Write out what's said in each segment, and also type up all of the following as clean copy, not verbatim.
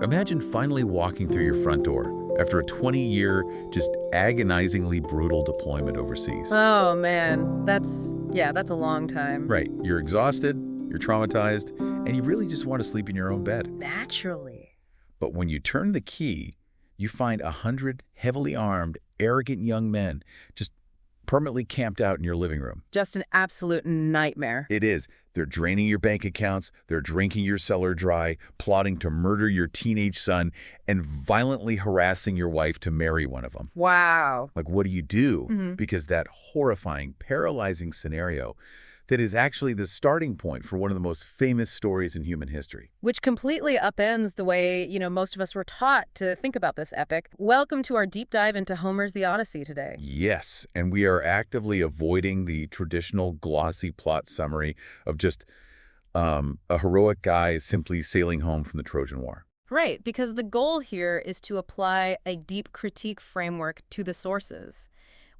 Imagine finally walking through your front door after a 20-year, just agonizingly brutal deployment overseas. Oh, man. That's a long time. Right, you're exhausted, you're traumatized, and you really just want to sleep in your own bed. Naturally. But when you turn the key, you find 100 heavily armed, arrogant young men just permanently camped out in your living room. Just an absolute nightmare. It is. They're draining your bank accounts, they're drinking your cellar dry, plotting to murder your teenage son, and violently harassing your wife to marry one of them. Wow. Like, what do you do? Because that horrifying, paralyzing scenario that is actually the starting point for one of the most famous stories in human history. Which completely upends the way, most of us were taught to think about this epic. Welcome to our deep dive into Homer's The Odyssey today. Yes, and we are actively avoiding the traditional glossy plot summary of just a heroic guy simply sailing home from the Trojan War. Right, because the goal here is to apply a deep critique framework to the sources.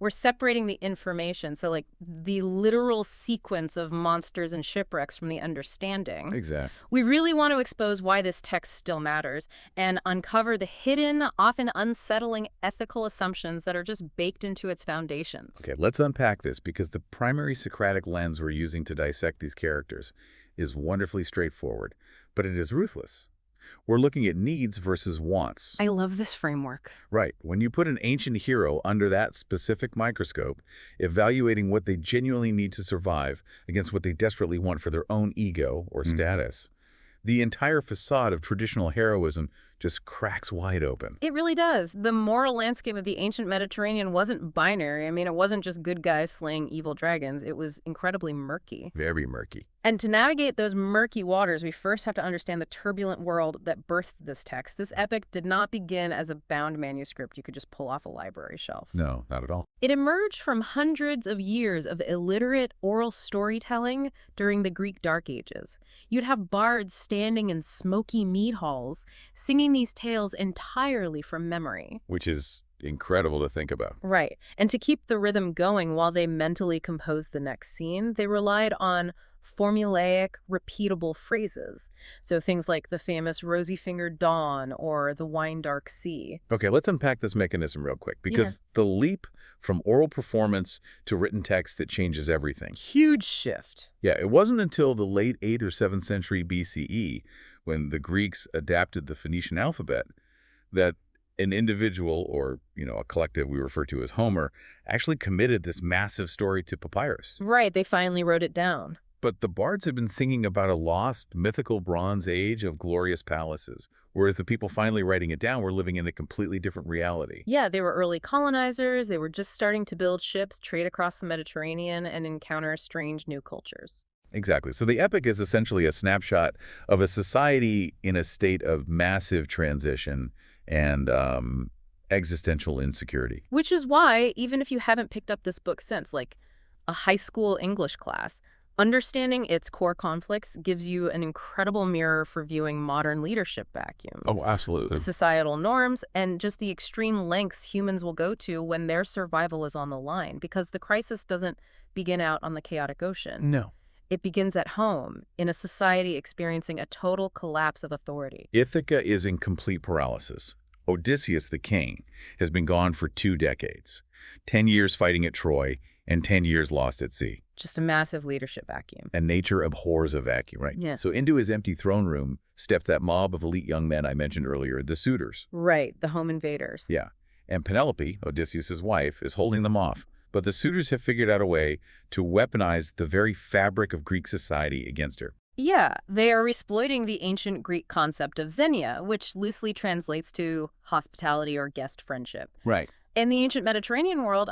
We're separating the information, so like the literal sequence of monsters and shipwrecks from the understanding. Exactly. We really want to expose why this text still matters and uncover the hidden, often unsettling ethical assumptions that are just baked into its foundations. Okay, let's unpack this because the primary Socratic lens we're using to dissect these characters is wonderfully straightforward, but it is ruthless. We're looking at needs versus wants. I love this framework. Right. When you put an ancient hero under that specific microscope, evaluating what they genuinely need to survive against what they desperately want for their own ego or status, the entire facade of traditional heroism just cracks wide open. It really does. The moral landscape of the ancient Mediterranean wasn't binary. I mean, it wasn't just good guys slaying evil dragons. It was incredibly murky. Very murky. And to navigate those murky waters, we first have to understand the turbulent world that birthed this text. This epic did not begin as a bound manuscript you could just pull off a library shelf. No, not at all. It emerged from hundreds of years of illiterate oral storytelling during the Greek Dark Ages. You'd have bards standing in smoky mead halls, singing these tales entirely from memory. Which is incredible to think about. Right. And to keep the rhythm going while they mentally composed the next scene, they relied on formulaic, repeatable phrases. So things like the famous rosy-fingered dawn or the wine-dark sea. Okay, let's unpack this mechanism real quick because the leap from oral performance to written text that changes everything. Huge shift. Yeah, it wasn't until the late 8th or 7th century BCE when the Greeks adapted the Phoenician alphabet that an individual or, a collective we refer to as Homer actually committed this massive story to papyrus. Right, they finally wrote it down. But the bards have been singing about a lost, mythical Bronze Age of glorious palaces, whereas the people finally writing it down were living in a completely different reality. Yeah, they were early colonizers. They were just starting to build ships, trade across the Mediterranean, and encounter strange new cultures. Exactly. So the epic is essentially a snapshot of a society in a state of massive transition and existential insecurity. Which is why, even if you haven't picked up this book since, like a high school English class, understanding its core conflicts gives you an incredible mirror for viewing modern leadership vacuums. Oh, absolutely. Societal norms, and just the extreme lengths humans will go to when their survival is on the line, because the crisis doesn't begin out on the chaotic ocean. No. It begins at home, in a society experiencing a total collapse of authority. Ithaca is in complete paralysis. Odysseus, the king, has been gone for 2 decades. 10 years fighting at Troy, and 10 years lost at sea. Just a massive leadership vacuum. And nature abhors a vacuum, right? Yeah. So into his empty throne room steps that mob of elite young men I mentioned earlier, the suitors. Right, the home invaders. Yeah. And Penelope, Odysseus' wife, is holding them off. But the suitors have figured out a way to weaponize the very fabric of Greek society against her. Yeah, they are exploiting the ancient Greek concept of xenia, which loosely translates to hospitality or guest friendship. Right. In the ancient Mediterranean world,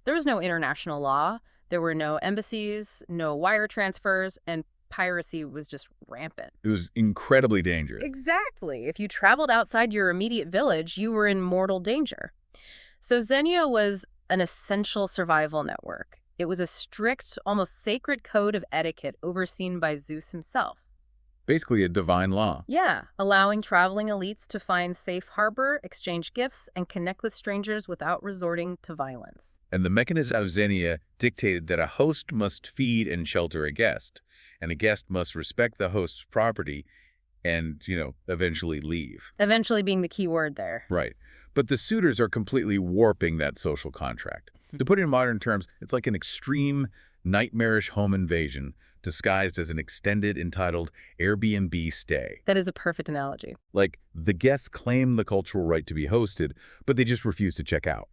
there was no international law, there were no embassies, no wire transfers, and piracy was just rampant. It was incredibly dangerous. Exactly. If you traveled outside your immediate village, you were in mortal danger. So xenia was an essential survival network. It was a strict, almost sacred code of etiquette overseen by Zeus himself. Basically a divine law. Yeah, allowing traveling elites to find safe harbor, exchange gifts, and connect with strangers without resorting to violence. And the mechanism of xenia dictated that a host must feed and shelter a guest, and a guest must respect the host's property and, eventually leave. Eventually being the key word there. Right. But the suitors are completely warping that social contract. To put it in modern terms, it's like an extreme, nightmarish home invasion disguised as an extended, entitled Airbnb stay. That is a perfect analogy. Like, the guests claim the cultural right to be hosted, but they just refuse to check out.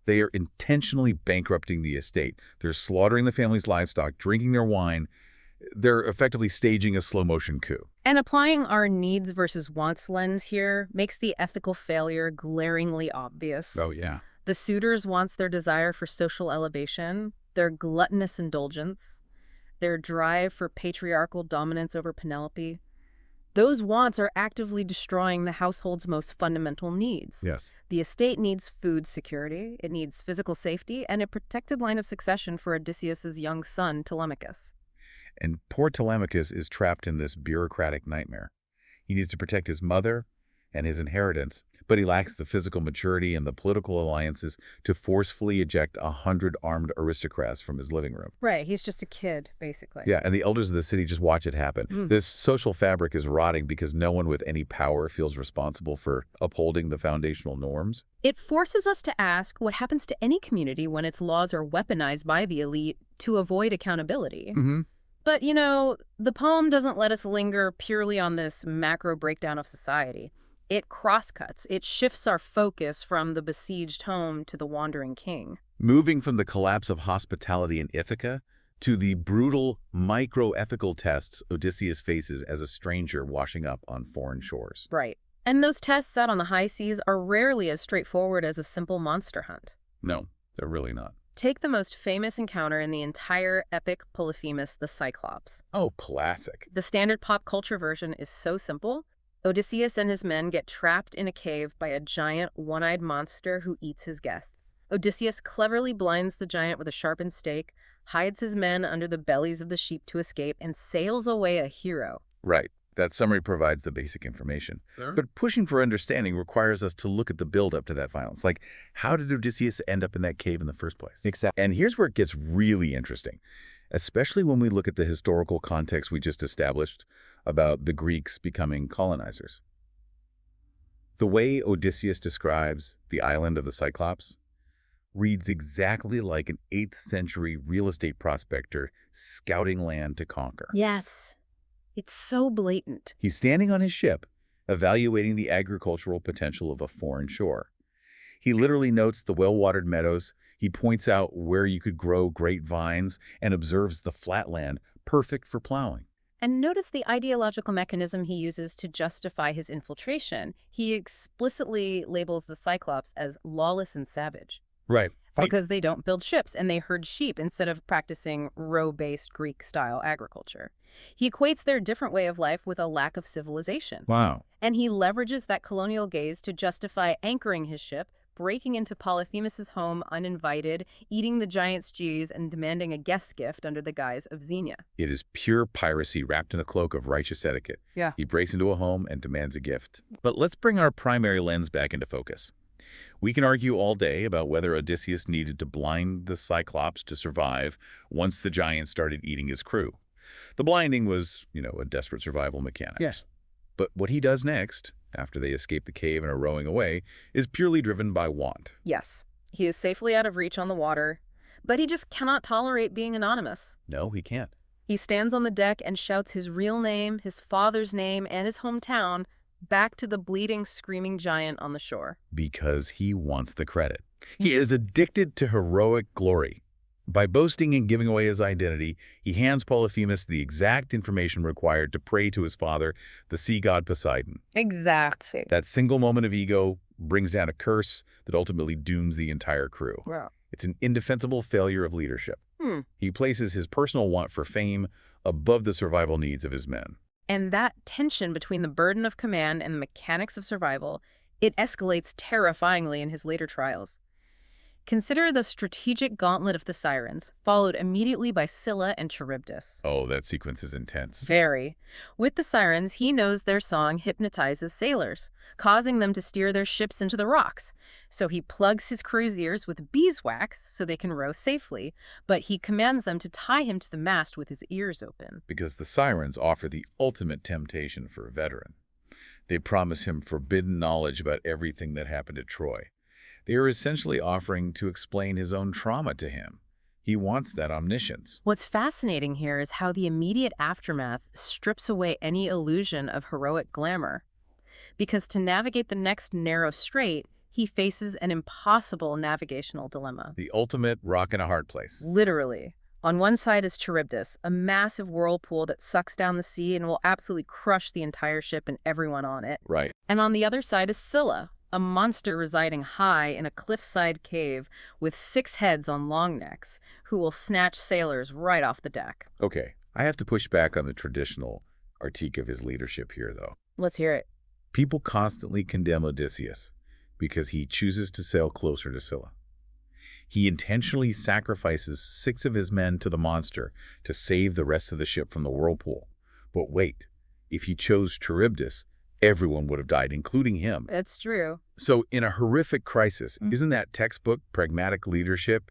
They are intentionally bankrupting the estate. They're slaughtering the family's livestock, drinking their wine. They're effectively staging a slow-motion coup. And applying our needs versus wants lens here makes the ethical failure glaringly obvious. Oh, yeah. The suitors wants their desire for social elevation, their gluttonous indulgence, their drive for patriarchal dominance over Penelope. Those wants are actively destroying the household's most fundamental needs. Yes. The estate needs food security, it needs physical safety, and a protected line of succession for Odysseus's young son, Telemachus. And poor Telemachus is trapped in this bureaucratic nightmare. He needs to protect his mother and his inheritance, but he lacks the physical maturity and the political alliances to forcefully eject 100 armed aristocrats from his living room. Right, he's just a kid, basically. Yeah, and the elders of the city just watch it happen. This social fabric is rotting because no one with any power feels responsible for upholding the foundational norms. It forces us to ask what happens to any community when its laws are weaponized by the elite to avoid accountability. But, the poem doesn't let us linger purely on this macro breakdown of society. It crosscuts. It shifts our focus from the besieged home to the wandering king. Moving from the collapse of hospitality in Ithaca to the brutal micro-ethical tests Odysseus faces as a stranger washing up on foreign shores. Right. And those tests out on the high seas are rarely as straightforward as a simple monster hunt. No, they're really not. Take the most famous encounter in the entire epic Polyphemus, the Cyclops. Oh, classic. The standard pop culture version is so simple. Odysseus and his men get trapped in a cave by a giant, one-eyed monster who eats his guests. Odysseus cleverly blinds the giant with a sharpened stake, hides his men under the bellies of the sheep to escape, and sails away a hero. Right. That summary provides the basic information. Sure. But pushing for understanding requires us to look at the build-up to that violence. Like, how did Odysseus end up in that cave in the first place? Exactly. And here's where it gets really interesting, especially when we look at the historical context we just established about the Greeks becoming colonizers. The way Odysseus describes the island of the Cyclops reads exactly like an 8th century real estate prospector scouting land to conquer. Yes. It's so blatant. He's standing on his ship, evaluating the agricultural potential of a foreign shore. He literally notes the well-watered meadows, he points out where you could grow great vines, and observes the flat land, perfect for plowing. And notice the ideological mechanism he uses to justify his infiltration. He explicitly labels the Cyclops as lawless and savage. Right. Because they don't build ships and they herd sheep instead of practicing row-based Greek-style agriculture. He equates their different way of life with a lack of civilization. Wow. And he leverages that colonial gaze to justify anchoring his ship, breaking into Polyphemus's home uninvited, eating the giant's cheese, and demanding a guest gift under the guise of xenia. It is pure piracy wrapped in a cloak of righteous etiquette. Yeah. He breaks into a home and demands a gift. But let's bring our primary lens back into focus. We can argue all day about whether Odysseus needed to blind the Cyclops to survive once the giant started eating his crew. The blinding was, a desperate survival mechanic. Yes. But what he does next, after they escape the cave and are rowing away, is purely driven by want. Yes, he is safely out of reach on the water, but he just cannot tolerate being anonymous. No, he can't. He stands on the deck and shouts his real name, his father's name, and his hometown back to the bleeding, screaming giant on the shore. Because he wants the credit. He is addicted to heroic glory. By boasting and giving away his identity, he hands Polyphemus the exact information required to pray to his father, the sea god Poseidon. Exactly. That single moment of ego brings down a curse that ultimately dooms the entire crew. Wow. It's an indefensible failure of leadership. He places his personal want for fame above the survival needs of his men. And that tension between the burden of command and the mechanics of survival, it escalates terrifyingly in his later trials. Consider the strategic gauntlet of the Sirens, followed immediately by Scylla and Charybdis. Oh, that sequence is intense. Very. With the Sirens, he knows their song hypnotizes sailors, causing them to steer their ships into the rocks. So he plugs his crew's ears with beeswax so they can row safely, but he commands them to tie him to the mast with his ears open. Because the Sirens offer the ultimate temptation for a veteran. They promise him forbidden knowledge about everything that happened at Troy. They are essentially offering to explain his own trauma to him. He wants that omniscience. What's fascinating here is how the immediate aftermath strips away any illusion of heroic glamour. Because to navigate the next narrow strait, he faces an impossible navigational dilemma. The ultimate rock and a hard place. Literally. On one side is Charybdis, a massive whirlpool that sucks down the sea and will absolutely crush the entire ship and everyone on it. Right. And on the other side is Scylla, a monster residing high in a cliffside cave with 6 heads on long necks, who will snatch sailors right off the deck. Okay, I have to push back on the traditional critique of his leadership here, though. Let's hear it. People constantly condemn Odysseus because he chooses to sail closer to Scylla. He intentionally sacrifices 6 of his men to the monster to save the rest of the ship from the whirlpool. But wait, if he chose Charybdis, everyone would have died, including him. It's true. So in a horrific crisis, isn't that textbook pragmatic leadership?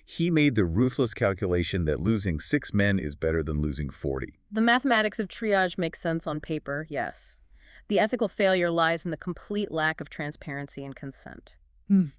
He made the ruthless calculation that losing 6 men is better than losing 40. The mathematics of triage makes sense on paper, yes. The ethical failure lies in the complete lack of transparency and consent.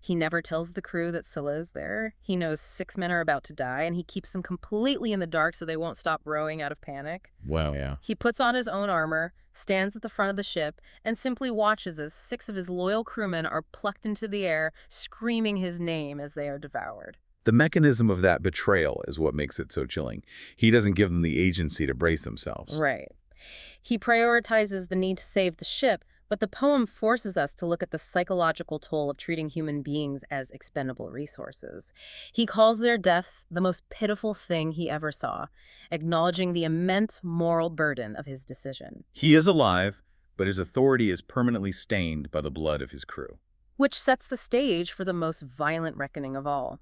He never tells the crew that Scylla is there. He knows 6 men are about to die, and he keeps them completely in the dark so they won't stop rowing out of panic. Wow, yeah. He puts on his own armor, stands at the front of the ship, and simply watches as 6 of his loyal crewmen are plucked into the air, screaming his name as they are devoured. The mechanism of that betrayal is what makes it so chilling. He doesn't give them the agency to brace themselves. Right. He prioritizes the need to save the ship, but the poem forces us to look at the psychological toll of treating human beings as expendable resources. He calls their deaths the most pitiful thing he ever saw, acknowledging the immense moral burden of his decision. He is alive, but his authority is permanently stained by the blood of his crew. Which sets the stage for the most violent reckoning of all.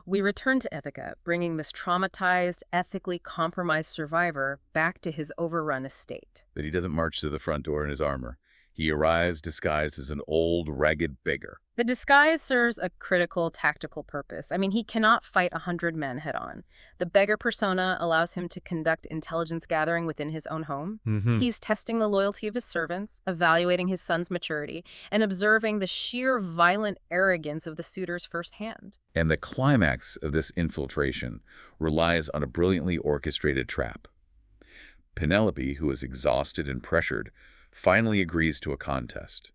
We return to Ithaca, bringing this traumatized, ethically compromised survivor back to his overrun estate. But he doesn't march to the front door in his armor. He arrives disguised as an old, ragged beggar. The disguise serves a critical tactical purpose. I mean, he cannot fight 100 men head-on. The beggar persona allows him to conduct intelligence gathering within his own home. He's testing the loyalty of his servants, evaluating his son's maturity, and observing the sheer violent arrogance of the suitors firsthand. And the climax of this infiltration relies on a brilliantly orchestrated trap. Penelope, who is exhausted and pressured, finally agrees to a contest.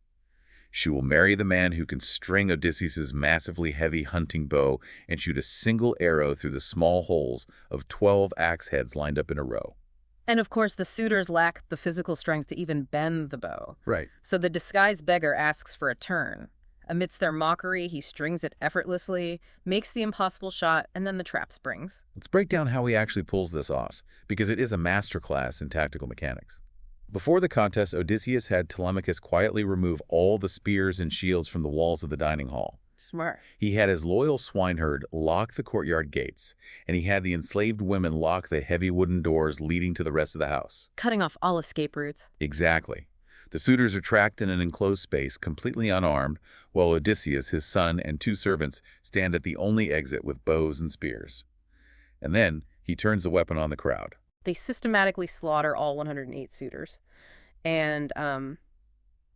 She will marry the man who can string Odysseus's massively heavy hunting bow and shoot a single arrow through the small holes of 12 axe heads lined up in a row. And of course, the suitors lack the physical strength to even bend the bow. Right. So the disguised beggar asks for a turn. Amidst their mockery, he strings it effortlessly, makes the impossible shot, and then the trap springs. Let's break down how he actually pulls this off, because it is a masterclass in tactical mechanics. Before the contest, Odysseus had Telemachus quietly remove all the spears and shields from the walls of the dining hall. Smart. He had his loyal swineherd lock the courtyard gates, and he had the enslaved women lock the heavy wooden doors leading to the rest of the house. Cutting off all escape routes. Exactly. The suitors are trapped in an enclosed space, completely unarmed, while Odysseus, his son, and 2 servants stand at the only exit with bows and spears. And then he turns the weapon on the crowd. They systematically slaughter all 108 suitors. And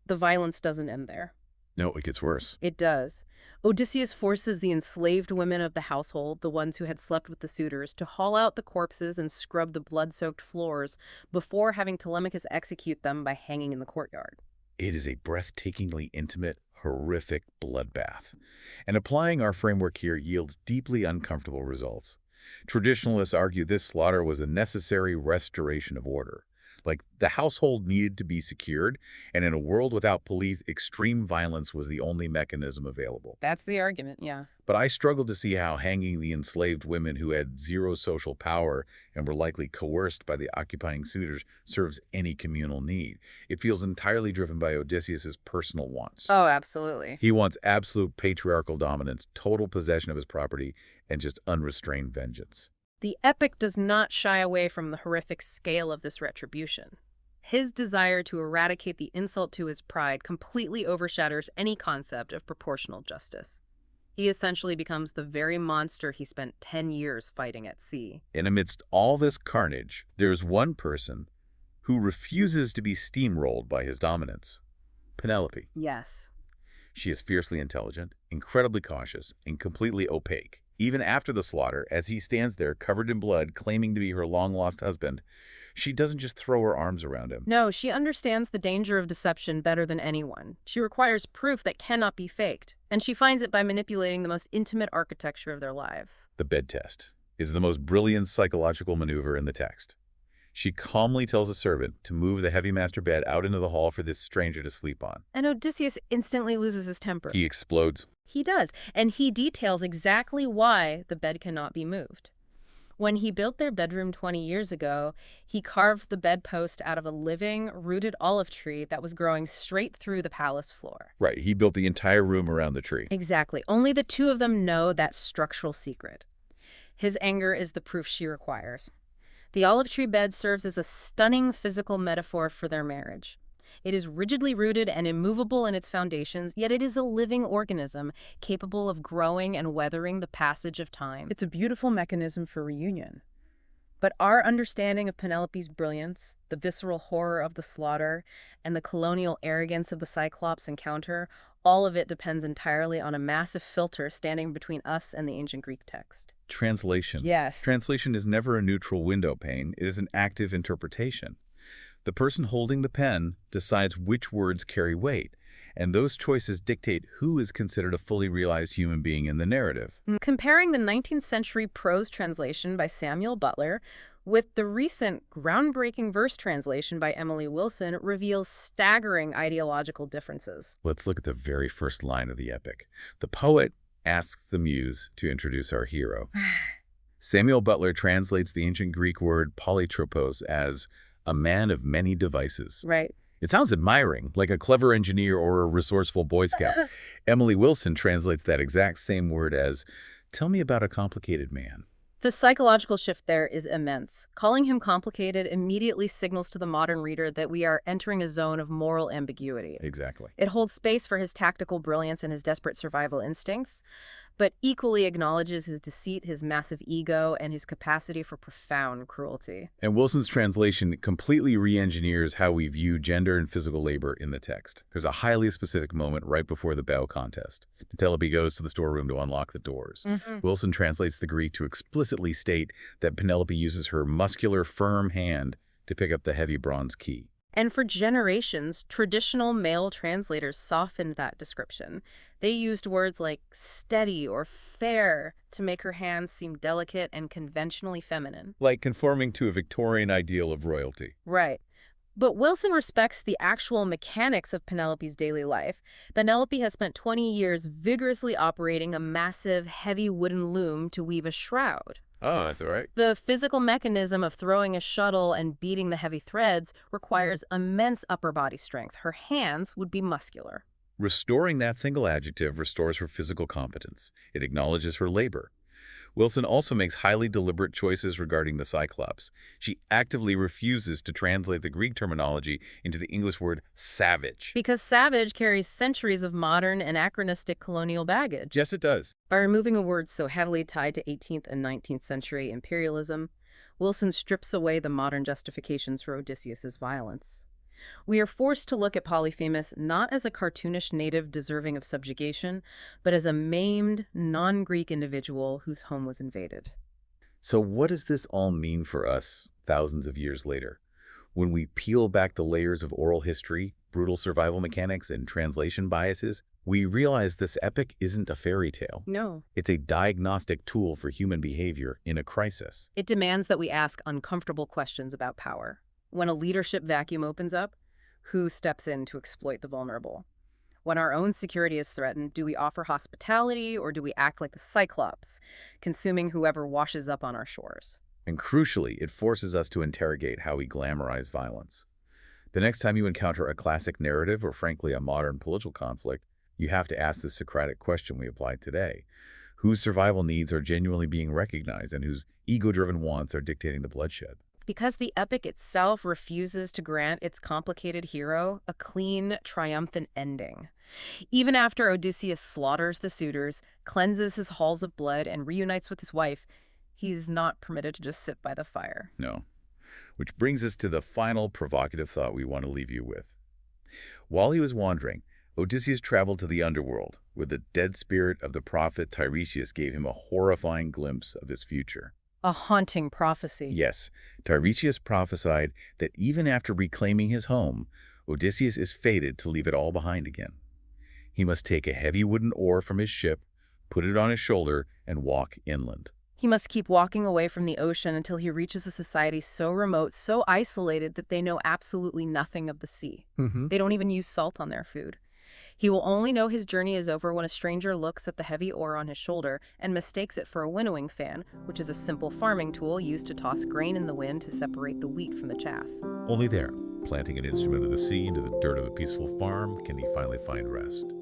the violence doesn't end there. No, it gets worse. It does. Odysseus forces the enslaved women of the household, the ones who had slept with the suitors, to haul out the corpses and scrub the blood-soaked floors before having Telemachus execute them by hanging in the courtyard. It is a breathtakingly intimate, horrific bloodbath. And applying our framework here yields deeply uncomfortable results. Traditionalists argue this slaughter was a necessary restoration of order. Like, the household needed to be secured, and in a world without police, extreme violence was the only mechanism available. That's the argument, yeah. But I struggle to see how hanging the enslaved women who had zero social power and were likely coerced by the occupying suitors serves any communal need. It feels entirely driven by Odysseus's personal wants. Oh, absolutely. He wants absolute patriarchal dominance, total possession of his property, and just unrestrained vengeance. The epic does not shy away from the horrific scale of this retribution. His desire to eradicate the insult to his pride completely overshadows any concept of proportional justice. He essentially becomes the very monster he spent 10 years fighting at sea. And amidst all this carnage, there's one person who refuses to be steamrolled by his dominance. Penelope. Yes. She is fiercely intelligent, incredibly cautious, and completely opaque. Even after the slaughter, as he stands there covered in blood, claiming to be her long-lost husband, she doesn't just throw her arms around him. No, she understands the danger of deception better than anyone. She requires proof that cannot be faked, and she finds it by manipulating the most intimate architecture of their life. The bed test is the most brilliant psychological maneuver in the text. She calmly tells a servant to move the heavy master bed out into the hall for this stranger to sleep on. And Odysseus instantly loses his temper. He explodes. He does, and he details exactly why the bed cannot be moved. When he built their bedroom 20 years ago, he carved the bedpost out of a living, rooted olive tree that was growing straight through the palace floor. Right, he built the entire room around the tree. Exactly. Only the two of them know that structural secret. His anger is the proof she requires. The olive tree bed serves as a stunning physical metaphor for their marriage. It is rigidly rooted and immovable in its foundations, yet it is a living organism capable of growing and weathering the passage of time. It's a beautiful mechanism for reunion. But our understanding of Penelope's brilliance, the visceral horror of the slaughter, and the colonial arrogance of the Cyclops encounter, all of it depends entirely on a massive filter standing between us and the ancient Greek text. Translation. Yes. Translation is never a neutral window pane. It is an active interpretation. The person holding the pen decides which words carry weight, and those choices dictate who is considered a fully realized human being in the narrative. Comparing the 19th century prose translation by Samuel Butler with the recent groundbreaking verse translation by Emily Wilson reveals staggering ideological differences. Let's look at the very first line of the epic. The poet asks the muse to introduce our hero. Samuel Butler translates the ancient Greek word polytropos as a man of many devices. Right. It sounds admiring, like a clever engineer or a resourceful Boy Scout. Emily Wilson translates that exact same word as, tell me about a complicated man. The psychological shift there is immense. Calling him complicated immediately signals to the modern reader that we are entering a zone of moral ambiguity. Exactly. It holds space for his tactical brilliance and his desperate survival instincts, but equally acknowledges his deceit, his massive ego, and his capacity for profound cruelty. And Wilson's translation completely re-engineers how we view gender and physical labor in the text. There's a highly specific moment right before the bow contest. Penelope goes to the storeroom to unlock the doors. Wilson translates the Greek to explicitly state that Penelope uses her muscular, firm hand to pick up the heavy bronze key. And for generations, traditional male translators softened that description. They used words like steady or fair to make her hands seem delicate and conventionally feminine. Like conforming to a Victorian ideal of royalty. Right. But Wilson respects the actual mechanics of Penelope's daily life. Penelope has spent 20 years vigorously operating a massive, heavy wooden loom to weave a shroud. Oh, that's all right. The physical mechanism of throwing a shuttle and beating the heavy threads requires immense upper body strength. Her hands would be muscular. Restoring that single adjective restores her physical competence. It acknowledges her labor. Wilson also makes highly deliberate choices regarding the Cyclops. She actively refuses to translate the Greek terminology into the English word savage. Because savage carries centuries of modern, anachronistic colonial baggage. Yes, it does. By removing a word so heavily tied to 18th and 19th century imperialism, Wilson strips away the modern justifications for Odysseus's violence. We are forced to look at Polyphemus not as a cartoonish native deserving of subjugation, but as a maimed, non-Greek individual whose home was invaded. So what does this all mean for us thousands of years later? When we peel back the layers of oral history, brutal survival mechanics, and translation biases, we realize this epic isn't a fairy tale. No. It's a diagnostic tool for human behavior in a crisis. It demands that we ask uncomfortable questions about power. When a leadership vacuum opens up, who steps in to exploit the vulnerable? When our own security is threatened, do we offer hospitality or do we act like the Cyclops, consuming whoever washes up on our shores? And crucially, it forces us to interrogate how we glamorize violence. The next time you encounter a classic narrative or frankly a modern political conflict, you have to ask the Socratic question we applied today. Whose survival needs are genuinely being recognized and whose ego-driven wants are dictating the bloodshed? Because the epic itself refuses to grant its complicated hero a clean, triumphant ending. Even after Odysseus slaughters the suitors, cleanses his halls of blood, and reunites with his wife, he is not permitted to just sit by the fire. No. Which brings us to the final provocative thought we want to leave you with. While he was wandering, Odysseus traveled to the underworld, where the dead spirit of the prophet Tiresias gave him a horrifying glimpse of his future. A haunting prophecy. Yes, Tiresias prophesied that even after reclaiming his home, Odysseus is fated to leave it all behind again. He must take a heavy wooden oar from his ship, put it on his shoulder, and walk inland. He must keep walking away from the ocean until he reaches a society so remote, so isolated that they know absolutely nothing of the sea. They don't even use salt on their food. He will only know his journey is over when a stranger looks at the heavy oar on his shoulder and mistakes it for a winnowing fan, which is a simple farming tool used to toss grain in the wind to separate the wheat from the chaff. Only there, planting an instrument of the sea into the dirt of a peaceful farm, can he finally find rest.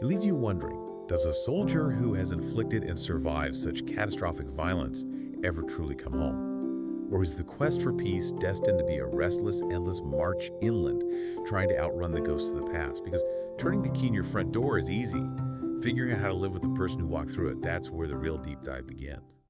It leaves you wondering, does a soldier who has inflicted and survived such catastrophic violence ever truly come home? Or is the quest for peace destined to be a restless, endless march inland, trying to outrun the ghosts of the past? Because turning the key in your front door is easy. Figuring out how to live with the person who walked through it, that's where the real deep dive begins.